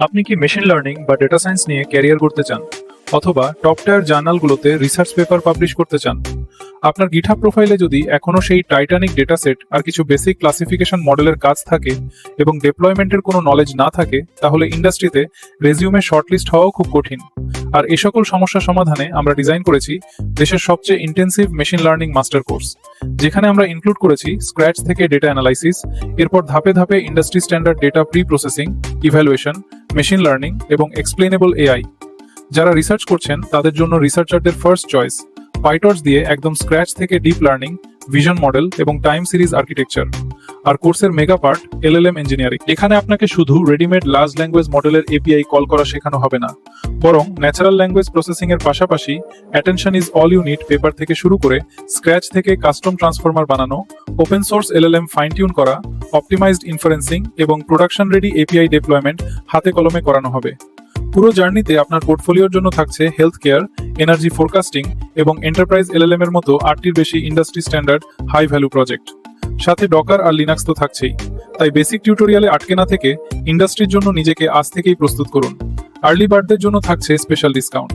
আপনি কি machine learning বা ডেটা সায়েন্স নিয়ে ক্যারিয়ার করতে চান, অথবা টপ টায়ার জার্নালগুলোতে রিসার্চ পেপার পাবলিশ করতে চান? আপনার গিটহাব প্রোফাইলে যদি এখনো সেই টাইটানিক ডেটা সেট আর কিছু বেসিক ক্লাসিফিকেশন মডেলের কাজ থাকে এবং ডেপ্লয়মেন্টের কোনো নলেজ না থাকে, তাহলে ইন্ডাস্ট্রিতে রেজিউমে শর্টলিস্ট হওয়াও খুব কঠিন। আর এই সকল সমস্যা সমাধানে আমরা ডিজাইন করেছি দেশের সবচেয়ে intensive machine learning master course, যেখানে আমরা ইনক্লুড করেছি স্ক্র্যাচ থেকে ডেটা অ্যানালাইসিস, এরপর ধাপে ধাপে industry standard data pre processing, evaluation, machine learning এবং এক্সপ্লেনেবল এআই। যারা রিসার্চ করছেন তাদের জন্য রিসার্চারদের ফার্স্ট চয়েস পাইটর্চ দিয়ে একদম স্ক্র্যাচ থেকে ডিপ লার্নিং, ভিশন মডেল এবং টাইম সিরিজ আর্কিটেকচার। আর কোর্সের মেগা পার্ট এলএলএম ইঞ্জিনিয়ারিং। এখানে আপনাকে শুধু রেডিমেড লার্জ ল্যাঙ্গুয়েজ মডেলের এপিআই কল করা শেখানো হবে না, বরং ন্যাচারাল ল্যাঙ্গুয়েজ প্রসেসিং এর পাশাপাশি attention is all you need paper থেকে শুরু করে স্ক্র্যাচ থেকে কাস্টম ট্রান্সফরমার বানানো, open source LLM fine tune করা, অপটিমাইজড ইনফারেন্সিং এবং প্রোডাকশন রেডি এপিআই ডিপ্লয়মেন্ট হাতে কলমে করানো হবে। পুরো জার্নিতে আপনার পোর্টফোলিওর জন্য থাকছে হেলথ কেয়ার, এনার্জি ফোরকাস্টিং এবং এন্টারপ্রাইজ এলএলএম এর মতো 8টির বেশি industry standard high value project. সাথে ডকার আর লিনাক্স তো থাকছেই। তাই বেসিক টিউটোরিয়ালে আটকে না থেকে ইন্ডাস্ট্রির জন্য নিজেকে আজ থেকেই প্রস্তুত করুন। আর্লি বার্ডদের জন্য থাকছে স্পেশাল ডিসকাউন্ট।